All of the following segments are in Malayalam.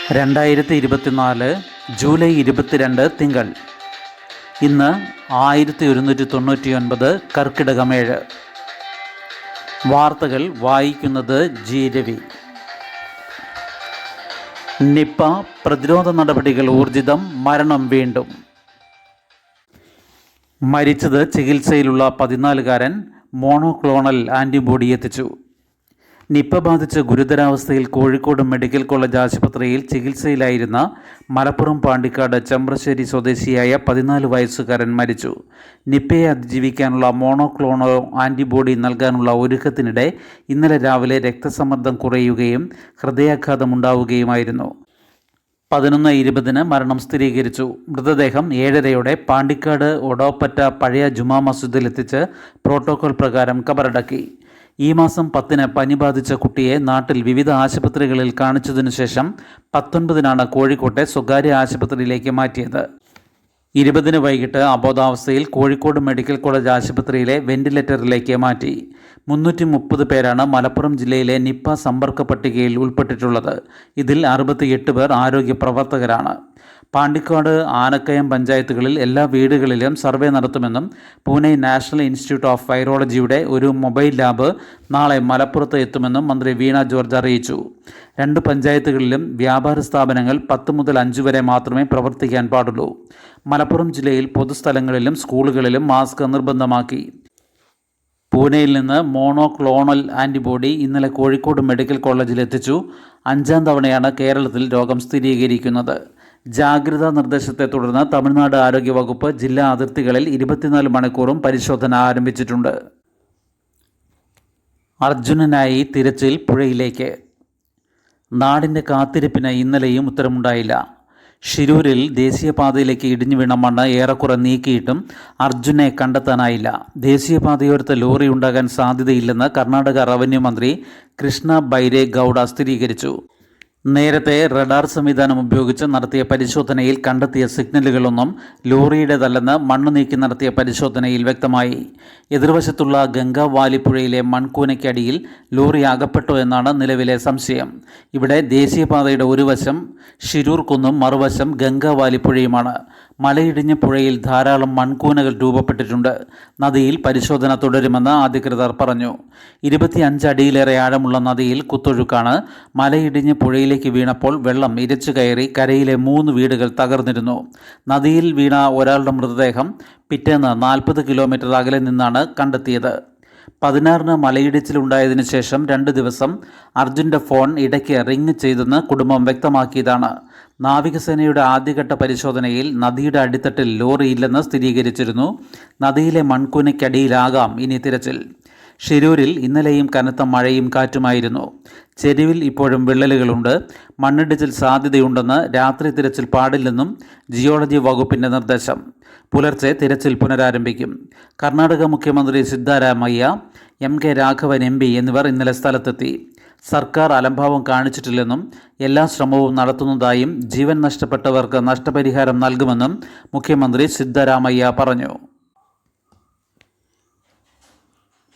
2024 ജൂലൈ 22 തിങ്കൾ. ഇന്ന് 1199 കർക്കിടകം 7. വാർത്തകൾ വായിക്കുന്നത് ജി രവി. നിപ്പ പ്രതിരോധ നടപടികൾ ഊർജിതം, മരണം വീണ്ടും. മരിച്ചത് ചികിത്സയിലുള്ള 14-കാരൻ മോണോക്ലോണൽ ആൻറ്റിബോഡി എത്തിച്ചു. നിപ്പ ബാധിച്ച് ഗുരുതരാവസ്ഥയിൽ കോഴിക്കോട് മെഡിക്കൽ കോളേജ് ആശുപത്രിയിൽ ചികിത്സയിലായിരുന്ന മലപ്പുറം പാണ്ടിക്കാട് ചെമ്പ്രശ്ശേരി സ്വദേശിയായ 14 വയസ്സുകാരൻ മരിച്ചു. നിപ്പയെ അതിജീവിക്കാനുള്ള മോണോക്ലോണൽ ആൻറ്റിബോഡി നൽകാനുള്ള ഒരുക്കത്തിനിടെ ഇന്നലെ രാവിലെ രക്തസമ്മർദ്ദം കുറയുകയും ഹൃദയാഘാതമുണ്ടാവുകയുമായിരുന്നു. 11:20 മരണം സ്ഥിരീകരിച്ചു. മൃതദേഹം 7:30 പാണ്ടിക്കാട് ഒടോപ്പറ്റ പഴയ ജുമാ മസ്ജിദിലെത്തിച്ച് പ്രോട്ടോകോൾ പ്രകാരം കബറടക്കി. ഈ മാസം 10 പനി ബാധിച്ച കുട്ടിയെ നാട്ടിൽ വിവിധ ആശുപത്രികളിൽ കാണിച്ചതിനു ശേഷം 19 കോഴിക്കോട്ടെ സ്വകാര്യ ആശുപത്രിയിലേക്ക് മാറ്റിയത്. 20 വൈകിട്ട് അബോധാവസ്ഥയിൽ കോഴിക്കോട് മെഡിക്കൽ കോളേജ് ആശുപത്രിയിലെ വെന്റിലേറ്ററിലേക്ക് മാറ്റി. 330 പേരാണ് മലപ്പുറം ജില്ലയിലെ നിപ്പ സമ്പർക്ക പട്ടികയിൽ ഉൾപ്പെട്ടിട്ടുള്ളത്. ഇതിൽ 68 പേർ ആരോഗ്യ പ്രവർത്തകരാണ്. പാണ്ടിക്കാട്, ആനക്കയം പഞ്ചായത്തുകളിൽ എല്ലാ വീടുകളിലും സർവേ നടത്തുമെന്നും പൂനെ നാഷണൽ ഇൻസ്റ്റിറ്റ്യൂട്ട് ഓഫ് വൈറോളജിയുടെ ഒരു മൊബൈൽ ലാബ് നാളെ മലപ്പുറത്ത് എത്തുമെന്നും മന്ത്രി വീണ ജോർജ് അറിയിച്ചു. 2 പഞ്ചായത്തുകളിലും വ്യാപാര സ്ഥാപനങ്ങൾ 10 മുതൽ 5 വരെ മാത്രമേ പ്രവർത്തിക്കാൻ പാടുള്ളൂ. മലപ്പുറം ജില്ലയിൽ പൊതുസ്ഥലങ്ങളിലും സ്കൂളുകളിലും മാസ്ക് നിർബന്ധമാക്കി. പൂനെയിൽ നിന്ന് മോണോക്ലോണൽ ആൻറ്റിബോഡി ഇന്നലെ കോഴിക്കോട് മെഡിക്കൽ കോളേജിൽ എത്തിച്ചു. 5ാം തവണയാണ് കേരളത്തിൽ രോഗം സ്ഥിരീകരിക്കുന്നത്. ജാഗ്രതാ നിർദ്ദേശത്തെ തുടർന്ന് തമിഴ്നാട് ആരോഗ്യവകുപ്പ് ജില്ലാ അതിർത്തികളിൽ 24 മണിക്കൂറും പരിശോധന ആരംഭിച്ചിട്ടുണ്ട്. അർജുനനായി തിരച്ചിൽ പുഴയിലേക്ക്. നാടിൻ്റെ കാത്തിരിപ്പിന് ഇന്നലെയും ഉത്തരമുണ്ടായില്ല. ഷിരൂരിൽ ദേശീയപാതയിലേക്ക് ഇടിഞ്ഞു വീണ മണ്ണ് ഏറെക്കുറെ നീക്കിയിട്ടും അർജുനെ കണ്ടെത്താനായില്ല. ദേശീയപാതയോരത്ത് ലോറി ഉണ്ടാകാൻ സാധ്യതയില്ലെന്ന് കർണാടക റവന്യൂ മന്ത്രി കൃഷ്ണ ബൈരേ ഗൗഡ സ്ഥിരീകരിച്ചു. നേരത്തെ റഡാർ സംവിധാനം ഉപയോഗിച്ച് നടത്തിയ പരിശോധനയിൽ കണ്ടെത്തിയ സിഗ്നലുകളൊന്നും ലോറിയുടേതല്ലെന്ന് മണ്ണ് നീക്കി നടത്തിയ പരിശോധനയിൽ വ്യക്തമായി. എതിർവശത്തുള്ള ഗംഗാ വാലിപ്പുഴയിലെ മൺകൂനയ്ക്കടിയിൽ ലോറി അകപ്പെട്ടോ എന്നാണ് നിലവിലെ സംശയം. ഇവിടെ ദേശീയപാതയുടെ ഒരു വശം ഷിരൂർ കുന്നും മറുവശം ഗംഗാ വാലിപ്പുഴയുമാണ്. മലയിടിഞ്ഞ പുഴയിൽ ധാരാളം മൺകൂനകൾ രൂപപ്പെട്ടിട്ടുണ്ട്. നദിയിൽ പരിശോധന തുടരുമെന്ന് അധികൃതർ പറഞ്ഞു. 25 അടിയിലേറെ ആഴമുള്ള നദിയിൽ കുത്തൊഴുക്കാണ്. മലയിടിഞ്ഞ് പുഴയിലേക്ക് വീണപ്പോൾ വെള്ളം ഇരച്ചു കയറി കരയിലെ 3 വീടുകൾ തകർന്നിരുന്നു. നദിയിൽ വീണ ഒരാളുടെ മൃതദേഹം പിറ്റേന്ന് 40 കിലോമീറ്റർ അകലെ നിന്നാണ് കണ്ടെത്തിയത്. 16 മലയിടിച്ചിലുണ്ടായതിനു ശേഷം 2 ദിവസം അർജുൻ്റെ ഫോൺ ഇടയ്ക്ക് റിങ് ചെയ്തെന്ന് കുടുംബം വ്യക്തമാക്കിയതാണ്. നാവികസേനയുടെ ആദ്യഘട്ട പരിശോധനയിൽ നദിയുടെ അടിത്തട്ടിൽ ലോറി ഇല്ലെന്ന് സ്ഥിരീകരിച്ചിരുന്നു. നദിയിലെ മൺകൂനയ്ക്കടിയിലാകാം ഇനി തിരച്ചിൽ. ഷിരൂരിൽ ഇന്നലെയും കനത്ത മഴയും കാറ്റുമായിരുന്നു. ചെരുവിൽ ഇപ്പോഴും വിള്ളലുകളുണ്ട്. മണ്ണിടിച്ചിൽ സാധ്യതയുണ്ടെന്ന് രാത്രി തിരച്ചിൽ പാടില്ലെന്നും ജിയോളജി വകുപ്പിൻ്റെ നിർദ്ദേശം. പുലർച്ചെ തിരച്ചിൽ പുനരാരംഭിക്കും. കർണാടക മുഖ്യമന്ത്രി സിദ്ധരാമയ്യ, MK രാഘവൻ MP എന്നിവർ ഇന്നലെ സ്ഥലത്തെത്തി. സർക്കാർ അലംഭാവം കാണിച്ചിട്ടില്ലെന്നും എല്ലാ ശ്രമവും നടത്തുന്നതായും ജീവൻ നഷ്ടപ്പെട്ടവർക്ക് നഷ്ടപരിഹാരം നൽകുമെന്നും മുഖ്യമന്ത്രി സിദ്ധരാമയ്യ പറഞ്ഞു.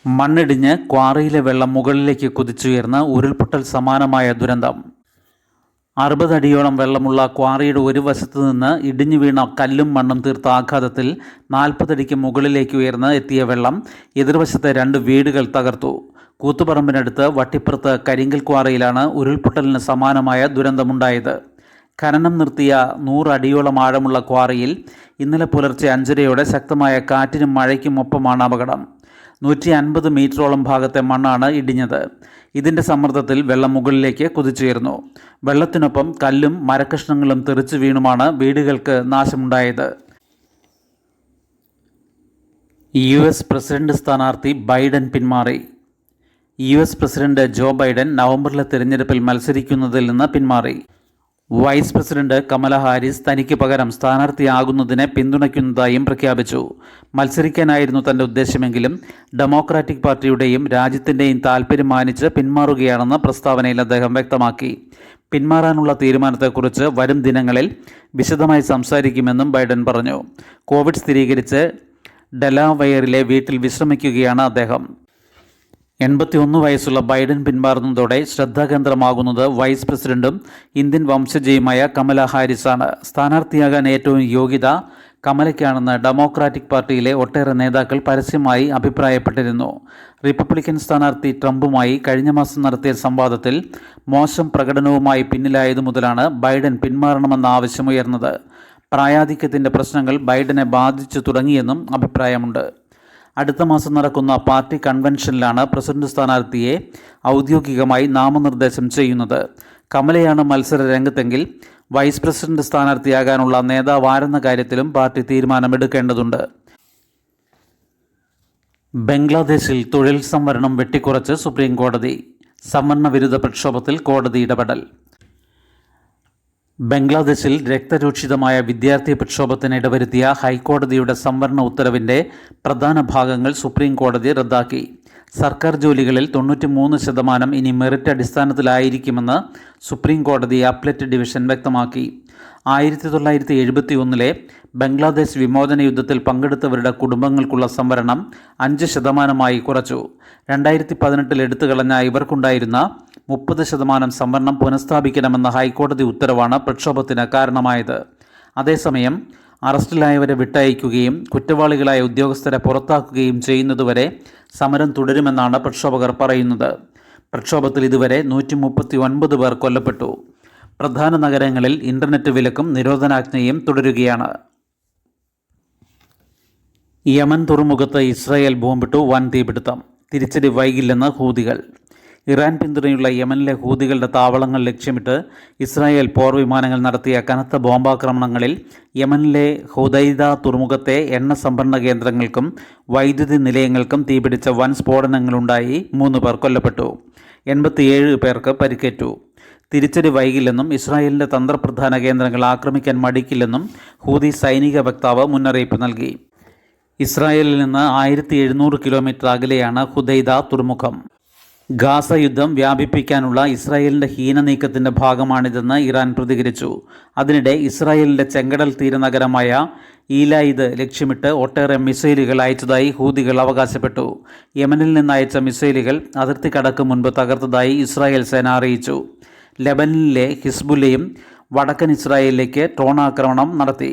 മണ്ണിടിഞ്ഞ് ക്വാറിയിലെ വെള്ളം മുകളിലേക്ക് കുതിച്ചുയർന്ന് ഉരുൾപൊട്ടൽ സമാനമായ ദുരന്തം. 60 അടിയോളം വെള്ളമുള്ള ക്വാറിയുടെ ഒരു വശത്ത് നിന്ന് ഇടിഞ്ഞു വീണ കല്ലും മണ്ണും തീർത്ത ആഘാതത്തിൽ 40 അടിക്ക് മുകളിലേക്ക് ഉയർന്ന് എത്തിയ വെള്ളം എതിർവശത്തെ 2 വീടുകൾ തകർത്തു. കൂത്തുപറമ്പിനടുത്ത് വട്ടിപ്പുറത്ത് കരിങ്കൽ ക്വാറിയിലാണ് ഉരുൾപൊട്ടലിന് സമാനമായ ദുരന്തമുണ്ടായത്. ഖനനം നിർത്തിയ 100 അടിയോളം ആഴമുള്ള ക്വാറിയിൽ ഇന്നലെ പുലർച്ചെ 5:30 ശക്തമായ കാറ്റിനും മഴയ്ക്കും ഒപ്പമാണ് അപകടം. 150 മീറ്ററോളം ഭാഗത്തെ മണ്ണാണ് ഇടിഞ്ഞത്. ഇതിൻ്റെ സമ്മർദ്ദത്തിൽ വെള്ളം മുകളിലേക്ക് കുതിച്ചുയർന്നു. വെള്ളത്തിനൊപ്പം കല്ലും മരക്കഷ്ണങ്ങളും തെറിച്ചു വീണുമാണ് വീടുകൾക്ക് നാശമുണ്ടായത്. US പ്രസിഡന്റ് സ്ഥാനാർത്ഥി ബൈഡൻ പിന്മാറി. US പ്രസിഡന്റ് ജോ ബൈഡൻ നവംബറിലെ തിരഞ്ഞെടുപ്പിൽ മത്സരിക്കുന്നതിൽ നിന്ന് പിന്മാറി. വൈസ് പ്രസിഡന്റ് കമല ഹാരിസ് തനിക്ക് പകരം സ്ഥാനാർത്ഥിയാകുന്നതിനെ പിന്തുണയ്ക്കുന്നതായും പ്രഖ്യാപിച്ചു. മത്സരിക്കാനായിരുന്നു തൻ്റെ ഉദ്ദേശമെങ്കിലും ഡെമോക്രാറ്റിക് പാർട്ടിയുടെയും രാജ്യത്തിൻ്റെയും താൽപ്പര്യം മാനിച്ച് പിന്മാറുകയാണെന്ന് പ്രസ്താവനയിൽ അദ്ദേഹം വ്യക്തമാക്കി. പിന്മാറാനുള്ള തീരുമാനത്തെക്കുറിച്ച് വരും ദിനങ്ങളിൽ വിശദമായി സംസാരിക്കുമെന്നും ബൈഡൻ പറഞ്ഞു. കോവിഡ് സ്ഥിരീകരിച്ച് ഡെലാവെയറിലെ വീട്ടിൽ വിശ്രമിക്കുകയാണ് അദ്ദേഹം. 81 വയസ്സുള്ള ബൈഡൻ പിന്മാറുന്നതോടെ ശ്രദ്ധാകേന്ദ്രമാകുന്നത് വൈസ് പ്രസിഡന്റും ഇന്ത്യൻ വംശജയുമായ കമല ഹാരിസാണ്. സ്ഥാനാർത്ഥിയാകാൻ ഏറ്റവും യോഗ്യത കമലയ്ക്കാണെന്ന് ഡെമോക്രാറ്റിക് പാർട്ടിയിലെ ഒട്ടേറെ നേതാക്കൾ പരസ്യമായി അഭിപ്രായപ്പെട്ടിരുന്നു. റിപ്പബ്ലിക്കൻ സ്ഥാനാർത്ഥി ട്രംപുമായി കഴിഞ്ഞ മാസം നടത്തിയ സംവാദത്തിൽ മോശം പ്രകടനവുമായി പിന്നിലായതു മുതലാണ് ബൈഡൻ പിന്മാറണമെന്ന ആവശ്യമുയർന്നത്. പ്രായാധിക്യത്തിൻ്റെ പ്രശ്നങ്ങൾ ബൈഡനെ ബാധിച്ചു തുടങ്ങിയെന്നും അഭിപ്രായമുണ്ട്. അടുത്ത മാസം നടക്കുന്ന പാർട്ടി കൺവെൻഷനിലാണ് പ്രസിഡന്റ് സ്ഥാനാർത്ഥിയെ ഔദ്യോഗികമായി നാമനിർദ്ദേശം ചെയ്യുന്നത്. കമലയാണ് മത്സര രംഗത്തെങ്കിൽ വൈസ് പ്രസിഡന്റ് സ്ഥാനാർത്ഥിയാകാനുള്ള നേതാവാരെന്ന കാര്യത്തിലും പാർട്ടി തീരുമാനമെടുക്കേണ്ടതുണ്ട്. ബംഗ്ലാദേശിൽ തൊഴിൽ സംവരണം വെട്ടിക്കുറച്ച് സുപ്രീം കോടതി. സംവരണ വിരുദ്ധ പ്രക്ഷോഭത്തിൽ കോടതി ഇടപെടൽ. ബംഗ്ലാദേശിൽ രക്തരൂക്ഷിതമായ വിദ്യാർത്ഥി പ്രക്ഷോഭത്തിന് ഇടവരുത്തിയ ഹൈക്കോടതിയുടെ സംവരണ ഉത്തരവിൻ്റെ പ്രധാന ഭാഗങ്ങൾ സുപ്രീം കോടതി റദ്ദാക്കി. സർക്കാർ ജോലികളിൽ 93% ഇനി മെറിറ്റ് അടിസ്ഥാനത്തിലായിരിക്കുമെന്ന് സുപ്രീം കോടതി അപ്പലറ്റ് ഡിവിഷൻ വ്യക്തമാക്കി. 1971 ബംഗ്ലാദേശ് വിമോചന യുദ്ധത്തിൽ പങ്കെടുത്തവരുടെ കുടുംബങ്ങൾക്കുള്ള സംവരണം 5% കുറച്ചു. 2018 എടുത്തുകളഞ്ഞ ഇവർക്കുണ്ടായിരുന്ന 30% സംവരണം പുനഃസ്ഥാപിക്കണമെന്ന ഹൈക്കോടതി ഉത്തരവാണ് പ്രക്ഷോഭത്തിന് കാരണമായത്. അതേസമയം അറസ്റ്റിലായവരെ വിട്ടയക്കുകയും കുറ്റവാളികളായ ഉദ്യോഗസ്ഥരെ പുറത്താക്കുകയും ചെയ്യുന്നതുവരെ സമരം തുടരുമെന്നാണ് പ്രക്ഷോഭകർ പറയുന്നത്. പ്രക്ഷോഭത്തിൽ ഇതുവരെ 139 പേർ കൊല്ലപ്പെട്ടു. പ്രധാന നഗരങ്ങളിൽ ഇന്റർനെറ്റ് വിലക്കും നിരോധനാജ്ഞയും തുടരുകയാണ്. യമൻ തുറമുഖത്ത് ഇസ്രായേൽ ബോംബിട്ടു, വൻ തീപിടുത്തം. തിരിച്ചടി വൈകില്ലെന്ന് ഹൂതികൾ. ഇറാൻ പിന്തുണയുള്ള യമനിലെ ഹൂതികളുടെ താവളങ്ങൾ ലക്ഷ്യമിട്ട് ഇസ്രായേൽ പോർവിമാനങ്ങൾ നടത്തിയ കനത്ത ബോംബാക്രമണങ്ങളിൽ യമനിലെ ഹുദൈദ തുറമുഖത്തെ എണ്ണ സംഭരണ കേന്ദ്രങ്ങൾക്കും വൈദ്യുതി നിലയങ്ങൾക്കും തീപിടിച്ച വൻ സ്ഫോടനങ്ങളുണ്ടായി 3 പേർ കൊല്ലപ്പെട്ടു. 87 പേർക്ക് പരിക്കേറ്റു. തിരിച്ചടി വൈകില്ലെന്നും ഇസ്രായേലിൻ്റെ തന്ത്രപ്രധാന കേന്ദ്രങ്ങൾ ആക്രമിക്കാൻ മടിക്കില്ലെന്നും ഹൂതി സൈനിക വക്താവ് മുന്നറിയിപ്പ് നൽകി. ഇസ്രായേലിൽ നിന്ന് 1700 കിലോമീറ്റർ അകലെയാണ് ഹുദൈദ തുറമുഖം. ഗാസ യുദ്ധം വ്യാപിപ്പിക്കാനുള്ള ഇസ്രായേലിൻ്റെ ഹീനനീക്കത്തിൻ്റെ ഭാഗമാണിതെന്ന് ഇറാൻ പ്രതികരിച്ചു. അതിനിടെ ഇസ്രായേലിൻ്റെ ചെങ്കടൽ തീരനഗരമായ ഈലായിദ് ലക്ഷ്യമിട്ട് ഒട്ടേറെ മിസൈലുകൾ അയച്ചതായി ഹൂതികൾ അവകാശപ്പെട്ടു. യമനിൽ നിന്നയച്ച മിസൈലുകൾ അതിർത്തി കടക്കും മുൻപ് തകർത്തതായി ഇസ്രായേൽ സേന അറിയിച്ചു. ലെബനനിലെ ഹിസ്ബുല്ലയും വടക്കൻ ഇസ്രായേലിലേക്ക് ഡ്രോൺ ആക്രമണം നടത്തി.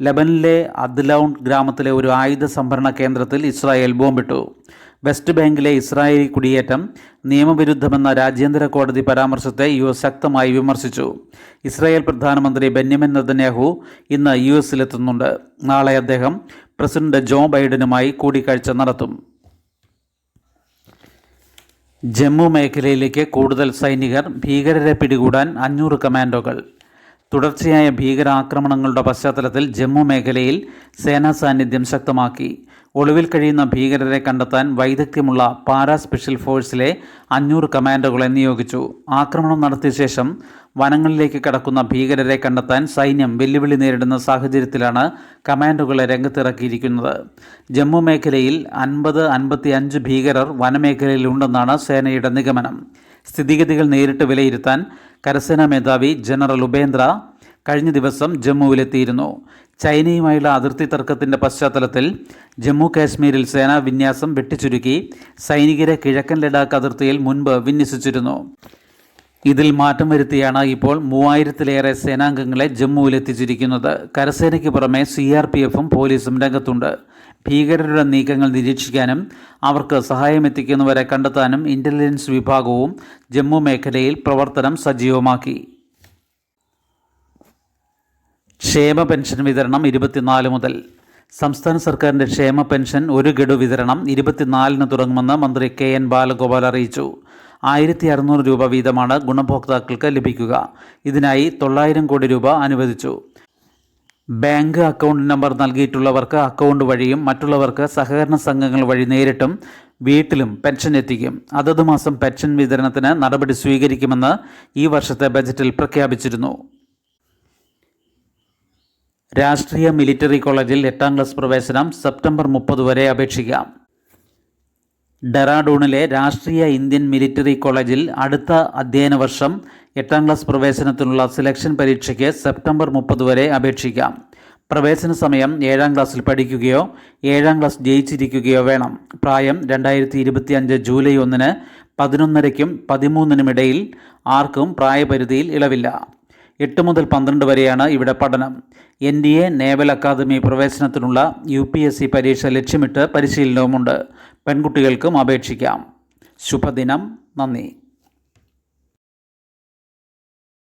ലെബനനിലെ അദ്ലൗൺ ഗ്രാമത്തിലെ ഒരു ആയുധ സംഭരണ കേന്ദ്രത്തിൽ ഇസ്രായേൽ ബോംബിട്ടു. വെസ്റ്റ് ബാങ്കിലെ ഇസ്രായേലി കുടിയേറ്റം നിയമവിരുദ്ധമെന്ന രാജ്യാന്തര കോടതി പരാമർശത്തെ US ശക്തമായി വിമർശിച്ചു. ഇസ്രായേൽ പ്രധാനമന്ത്രി ബെന്യാമിൻ നെതന്യാഹു ഇന്ന് US-ലെത്തുന്നുണ്ട്. നാളെ അദ്ദേഹം പ്രസിഡന്റ് ജോ ബൈഡനുമായി കൂടിക്കാഴ്ച നടത്തും. ജമ്മു മേഖലയിലേക്ക് കൂടുതൽ സൈനികർ. ഭീകരരെ പിടികൂടാൻ 500 കമാൻഡോകൾ. തുടർച്ചയായ ഭീകരാക്രമണങ്ങളുടെ പശ്ചാത്തലത്തിൽ ജമ്മു മേഖലയിൽ സേനാ സാന്നിധ്യം ശക്തമാക്കി. ഒളിവിൽ കഴിയുന്ന ഭീകരരെ കണ്ടെത്താൻ വൈദഗ്ധ്യമുള്ള പാരാ സ്പെഷ്യൽ ഫോഴ്സിലെ 500 കമാൻഡോകളെ നിയോഗിച്ചു. ആക്രമണം നടത്തിയ ശേഷം വനങ്ങളിലേക്ക് കടക്കുന്ന ഭീകരരെ കണ്ടെത്താൻ സൈന്യം വെല്ലുവിളി നേരിടുന്ന സാഹചര്യത്തിലാണ് കമാൻഡോകളെ രംഗത്തിറക്കിയിരിക്കുന്നത്. ജമ്മു മേഖലയിൽ 50-55 ഭീകരർ വനമേഖലയിലുണ്ടെന്നാണ് സേനയുടെ നിഗമനം. സ്ഥിതിഗതികൾ നേരിട്ട് വിലയിരുത്താൻ കരസേനാ മേധാവി ജനറൽ ഉപേന്ദ്ര കഴിഞ്ഞ ദിവസം ജമ്മുവിലെത്തിയിരുന്നു. ചൈനയുമായുള്ള അതിർത്തി തർക്കത്തിൻ്റെ പശ്ചാത്തലത്തിൽ ജമ്മു കാശ്മീരിൽ സേനാ വിന്യാസം വെട്ടിച്ചുരുക്കി സൈനികരെ കിഴക്കൻ ലഡാക്ക് അതിർത്തിയിൽ മുൻപ് വിന്യസിച്ചിരുന്നു. ഇതിൽ മാറ്റം വരുത്തിയാണ് ഇപ്പോൾ 3000-ലേറെ സേനാംഗങ്ങളെ ജമ്മുവിലെത്തിച്ചിരിക്കുന്നത്. കരസേനയ്ക്ക് പുറമെ CRPF-ഉം പോലീസും രംഗത്തുണ്ട്. ഭീകരരുടെ നീക്കങ്ങൾ നിരീക്ഷിക്കാനും അവർക്ക് സഹായമെത്തിക്കുന്നവരെ കണ്ടെത്താനും ഇൻ്റലിജൻസ് വിഭാഗവും ജമ്മു മേഖലയിൽ പ്രവർത്തനം സജീവമാക്കി. ക്ഷേമ പെൻഷൻ വിതരണം 24 മുതൽ. സംസ്ഥാന സർക്കാരിൻ്റെ ക്ഷേമ പെൻഷൻ ഒരു ഗഡു വിതരണം 24-ന് തുടങ്ങുമെന്ന് മന്ത്രി KN ബാലഗോപാൽ അറിയിച്ചു. 1600 രൂപ വീതമാണ് ഗുണഭോക്താക്കൾക്ക് ലഭിക്കുക. ഇതിനായി 900 കോടി രൂപ അനുവദിച്ചു. ബാങ്ക് അക്കൗണ്ട് നമ്പർ നൽകിയിട്ടുള്ളവർക്ക് അക്കൗണ്ട് വഴിയും മറ്റുള്ളവർക്ക് സഹകരണ സംഘങ്ങൾ വഴി നേരിട്ടും വീട്ടിലും പെൻഷൻ എത്തിക്കും. അതത് മാസം പെൻഷൻ വിതരണത്തിന് നടപടി സ്വീകരിക്കുമെന്ന് ഈ വർഷത്തെ ബജറ്റിൽ പ്രഖ്യാപിച്ചിരുന്നു. രാഷ്ട്രീയ മിലിറ്ററി കോളേജിൽ 8ാം ക്ലാസ് പ്രവേശനം സെപ്റ്റംബർ 30 വരെ അപേക്ഷിക്കാം. ഡെറാഡൂണിലെ രാഷ്ട്രീയ ഇന്ത്യൻ മിലിറ്ററി കോളേജിൽ അടുത്ത അധ്യയന വർഷം 8ാം ക്ലാസ് പ്രവേശനത്തിനുള്ള സെലക്ഷൻ പരീക്ഷയ്ക്ക് സെപ്റ്റംബർ 30 വരെ അപേക്ഷിക്കാം. പ്രവേശന സമയം 7ാം ക്ലാസ്സിൽ പഠിക്കുകയോ 7ാം ക്ലാസ് ജയിച്ചിരിക്കുകയോ വേണം. പ്രായം 2025 ജൂലൈ 1 11:30-നും 13:00-നും ഇടയിൽ. ആർക്കും പ്രായപരിധിയിൽ ഇളവില്ല. 8 മുതൽ 12 വരെയാണ് ഇവിടെ പഠനം. NDA നേവൽ അക്കാദമി പ്രവേശനത്തിനുള്ള UPSC പരീക്ഷ ലക്ഷ്യമിട്ട് പരിശീലനവുമുണ്ട്. പെൺകുട്ടികൾക്കും അപേക്ഷിക്കാം. ശുഭദിനം. നന്ദി.